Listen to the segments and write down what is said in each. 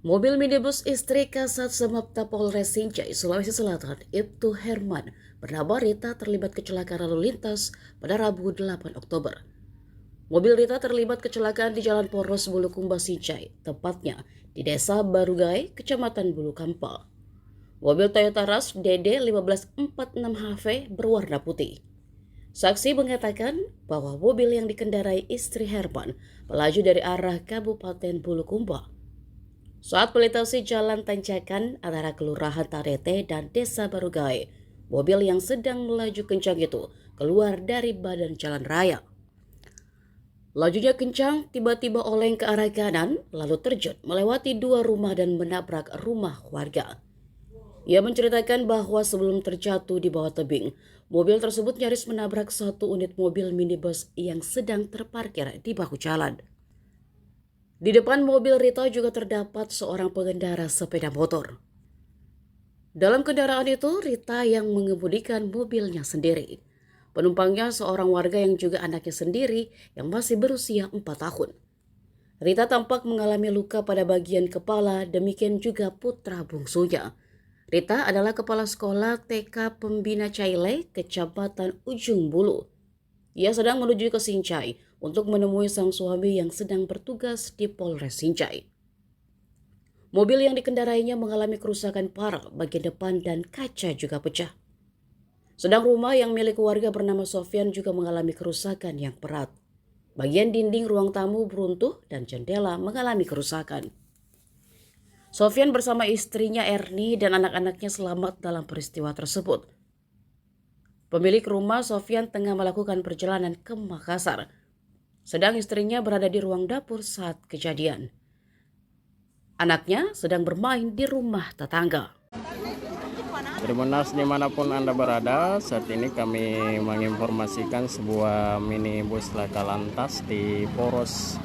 Mobil minibus istri Kasat Samapta Polres Sinjai, Sulawesi Selatan, Ibtu Herman, bernama Rita terlibat kecelakaan lalu lintas pada Rabu 8 Oktober. Mobil Rita terlibat kecelakaan di Jalan Poros Bulukumba Sinjai, tepatnya di Desa Barugai, Kecamatan Bulukampa. Mobil Toyota Rush DD 1546HV berwarna putih. Saksi mengatakan bahwa mobil yang dikendarai istri Herman melaju dari arah Kabupaten Bulukumba. Saat melintasi jalan tanjakan antara Kelurahan Tarete dan Desa Barugai, mobil yang sedang melaju kencang itu keluar dari badan jalan raya. Lajunya kencang, tiba-tiba oleng ke arah kanan, lalu terjun melewati dua rumah dan menabrak rumah warga. Ia menceritakan bahwa sebelum terjatuh di bawah tebing, mobil tersebut nyaris menabrak satu unit mobil minibus yang sedang terparkir di bahu jalan. Di depan mobil Rita juga terdapat seorang pengendara sepeda motor. Dalam kendaraan itu, Rita yang mengemudikan mobilnya sendiri. Penumpangnya seorang warga yang juga anaknya sendiri yang masih berusia 4 tahun. Rita tampak mengalami luka pada bagian kepala, demikian juga putra bungsunya. Rita adalah kepala sekolah TK Pembina Caile, Kecamatan Ujung Bulu. Ia sedang menuju ke Sinjai untuk menemui sang suami yang sedang bertugas di Polres Sinjai. Mobil yang dikendarainya mengalami kerusakan parah bagian depan dan kaca juga pecah. Sedang rumah yang milik warga bernama Sofyan juga mengalami kerusakan yang berat. Bagian dinding ruang tamu beruntuh dan jendela mengalami kerusakan. Sofyan bersama istrinya Erni dan anak-anaknya selamat dalam peristiwa tersebut. Pemilik rumah Sofyan tengah melakukan perjalanan ke Makassar, sedang istrinya berada di ruang dapur saat kejadian. Anaknya sedang bermain di rumah tetangga. Tribunas dimanapun Anda berada, saat ini kami menginformasikan sebuah minibus laka lantas di Poros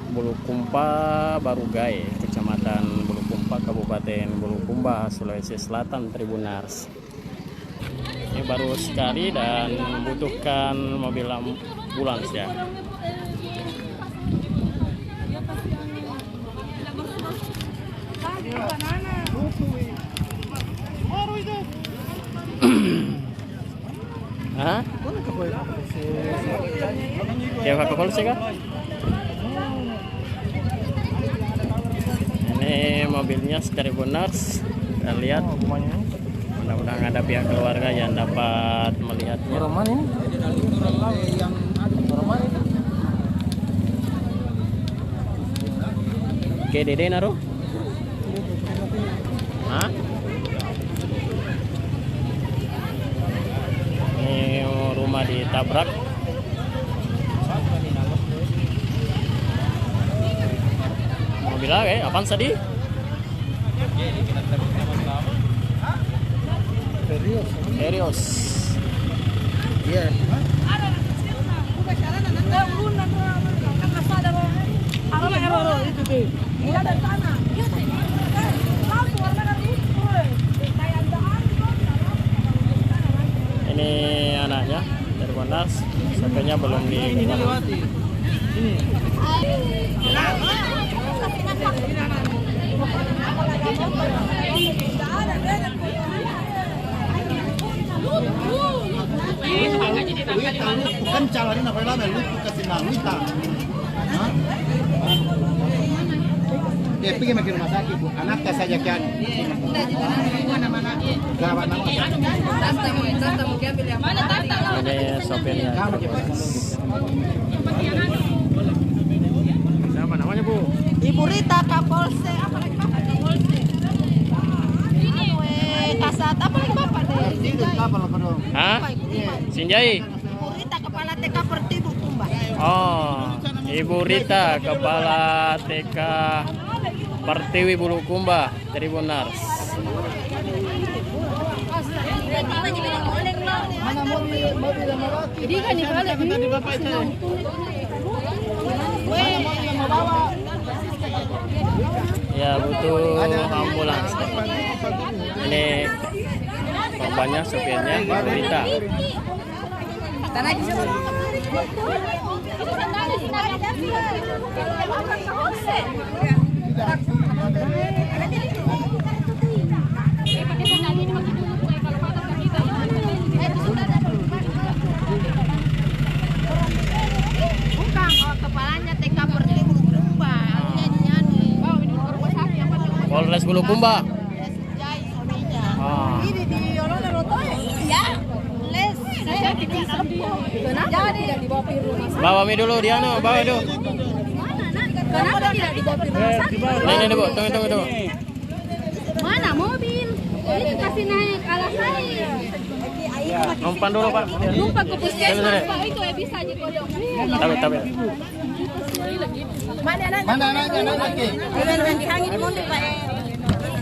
Bulukumba Barugai, Kecamatan Bulukumba, Kabupaten Bulukumba, Sulawesi Selatan, Tribunas. Ini baru sekali dan membutuhkan mobil ambulans ya. Hah? Siapa ke polisi kah? Ini mobilnya Tribunars. Kita lihat. Mudah-mudahan ada pihak keluarga yang dapat melihatnya. Oke, Dede naruh. Hah? Ini rumah ditabrak. Mobil lagi, apaan tadi? Serius. Iya. Ini anaknya dari Monas, sampainya belum diketahui. Ini. Bukan calon apa lama lu kasih nama Wita. Dia pergi ke rumah sakit bu, anaknya saja kan. Mana-mana. Gawat nama. Ini sopirnya. Siapa namanya bu? Ibu Rita Kapolsek, apa lagi bapak? Kasat, apa lagi bapak deh? Hah? Sinjai. Ibu Rita Kepala TK Pertiwi Bulukumba. Oh, Ibu Rita Kepala TK Pertiwi Bulukumba, Tribunars. Mana mobil yang mau bawa? Jadi kan dibalik Tadi bapak itu. Mana mobil yang mau bawa? Ya butuh ambulans. Ini korbannya sopirnya Ibu Rita. Tanah Bukan, oh, kepalanya TK Perti Bulukumba. Nyanyi-nyanyi. Polres Bulukumba. Jai suaminya. Ah. Ini di Yolanda Rotoya. Iya. Les. Saya tidak sepuh. Kenapa tidak dibawa ke rumah sakit? Bawa mi dulu Diano, bawa dulu. Kenapa tidak dibawa ke rumah sakit? Ini Bu, tunggu. Mana mobil? Itu kasih naik alas saya. Umpan dulu Pak. Lupa ke puskesmas Sini. Pak, itu ya bisa aja kodok. Tapi. Mana anaknya? Yang dihangin di mobil Pak.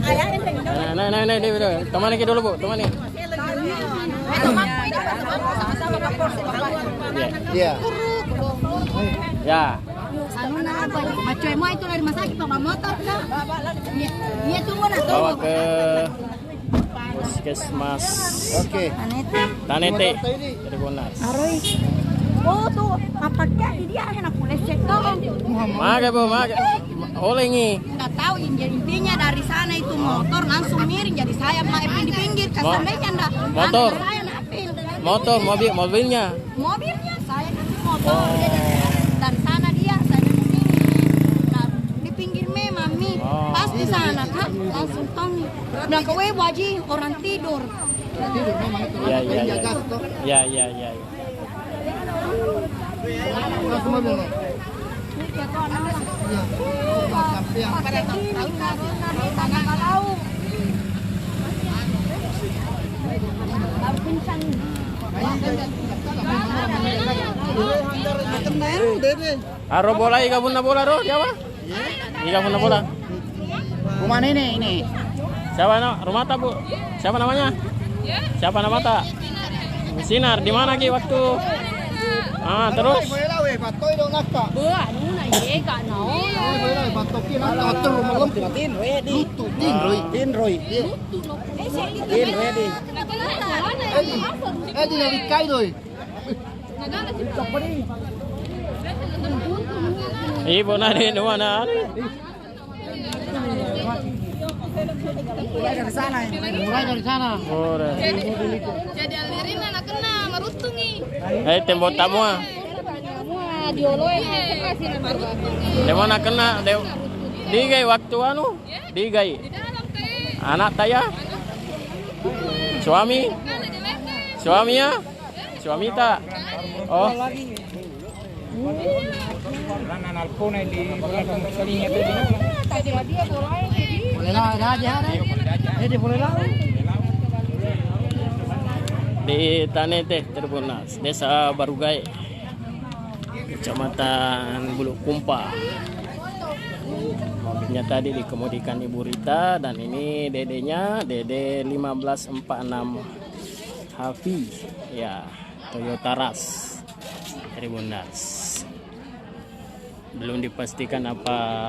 Ayahnya Nah, ini temani dulu Bu, temani. sama-sama Kapolsek. Iya. Ya. Anu na apa? Macoy mo itu dari rumah sakit bawa motor kan? Iya tunggu na Bawa tunggu. ke Puskesmas Oke. Tanete Tribunas. Aroy. Oh tuh apa kayak dia enak boleh cek dong. Maga Bu, maga. Olengi. Nggak tahu intinya dari sana itu motor langsung miring jadi saya main di pinggir kesamanya enggak. Motor. Saya napil. Motor, mobilnya. Mobilnya saya kasih motor dia dari sana dia saya di sini. Nah, di pinggir memang mi Oh. pas di sana kan langsung tong bilang ke web waji orang tidur. Ya. Ya. Langsung mobil nih. Aro bola iga bunna bola ro, siapa? Iga bunna bola. Rumah ini. Siapa Rumata Bu? Siapa namanya? Siapa namanya? Sinar di mana Ki waktu? Ah, terus? Boleh lah weh, patoy dong nakka. Anu na ye ka na Boleh lah patokin nakka terus malam. Tin ready. Tin Roy. Tin ready. Di nabi kai doy. Ibu nari nuana. Mulai dari sana. Ora. jadi alirin anak kena marutungi. Tembok tamu ah. Dioloy kasih nama marutungi. Di mana kena? Digai waktu anu? Digai. Anak taya? Suami? Suaminya? Suami tak? Oh. Boleh lah ada aja. Jadi boleh lah. Di Tanete Tribunas, Desa Barugai, Kecamatan Bulukumba. Mobilnya tadi dikemudikan Ibu Rita dan ini dedenya Dede 1546 Hafi ya, Toyota Rush Tribunas. Belum dipastikan apa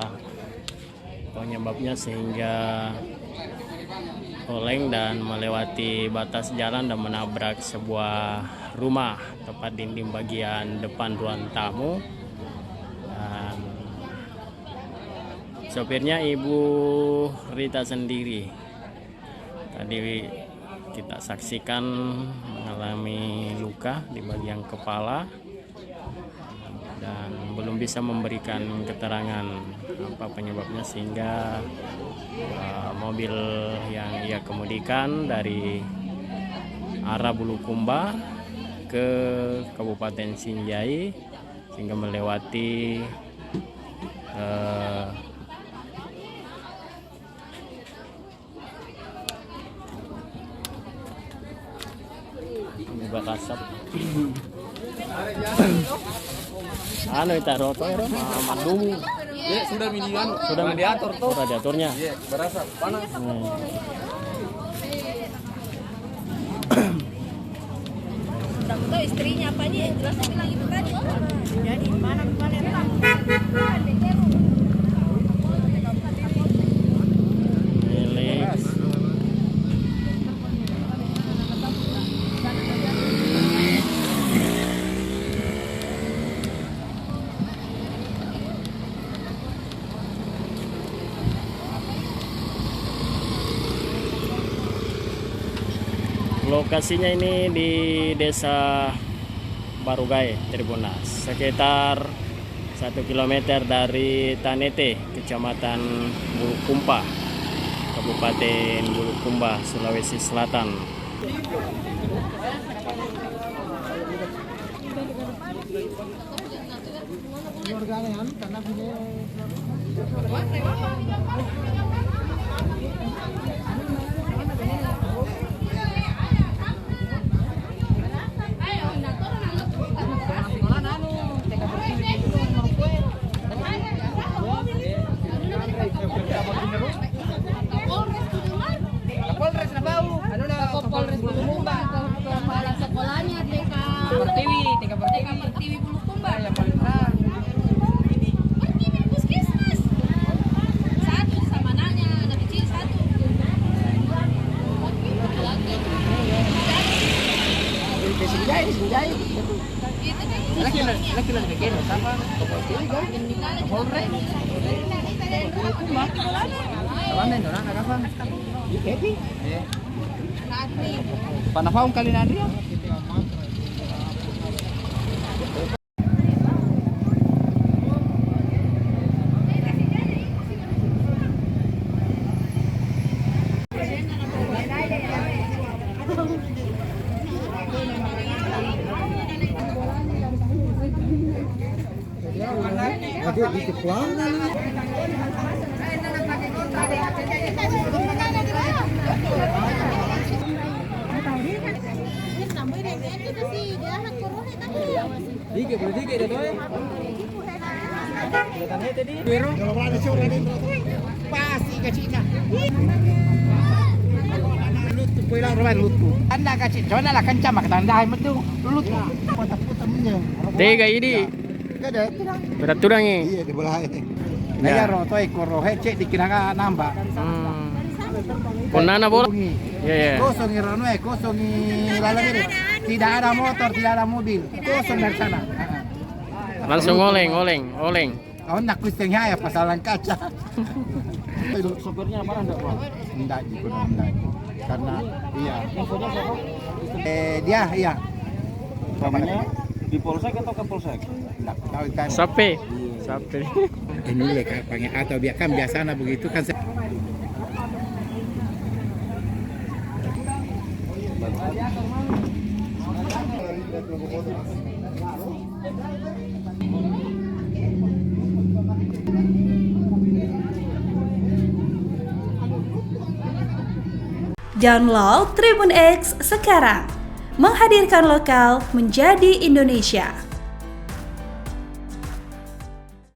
penyebabnya sehingga oleng dan melewati batas jalan dan menabrak sebuah rumah tepat dinding bagian depan ruang tamu. Dan sopirnya Ibu Rita sendiri tadi kita saksikan mengalami luka di bagian kepala dan belum bisa memberikan keterangan apa penyebabnya sehingga mobil yang ia kemudikan dari arah Bulukumba ke Kabupaten Sinjai sehingga melewati asap. Anu itu roto ya, mandumu. Ya, sudah minian. Sudah radiator tuh. Radiatornya. Iya, berasa panas. Tahu istrinya apa aja jelas bilang itu tadi. Jadi mana Felix. Lokasinya ini di Desa Barugai, Tribunas, sekitar 1 km dari Tanete, Kecamatan Bulukumba, Kabupaten Bulukumba, Sulawesi Selatan. Polres na bau. Ano na? Polres Bulukumba, kepala sekolahnya TK Pertiwi Bulukumba. Pertiwi puskesmas. Satu sama anaknya, anak kecil satu. Laki-laki begini sama. Polres. Kawan na nakafam. Iti. Panafam kali na dia. Pasti kecilnya. Lutu pulang rumah lutu. Anda kecil, jangan lah kencang mak tanda itu lutu. Putar-putar punya. Tega ini. Ada. Berat turang ini. Iya di belah ini. Naya roto ekor rohe cek dikira nambah. Punana bola. Iya. Kosong irono kosong lalu ini. Tidak ada motor, tidak ada mobil. Kosong dari sana. Langsung oleng. Oh nak kusengnya ya pasalan kaca. Sopirnya marah enggak, Bang? Enggak juga enggak. Karena iya. Infonya siapa? Dia iya. Namanya di polsek atau ke polsek? Enggak tahu kan. Sape. Ini lek panggil atau kan biasanya begitu kan. Download Tribun X sekarang, menghadirkan lokal menjadi Indonesia.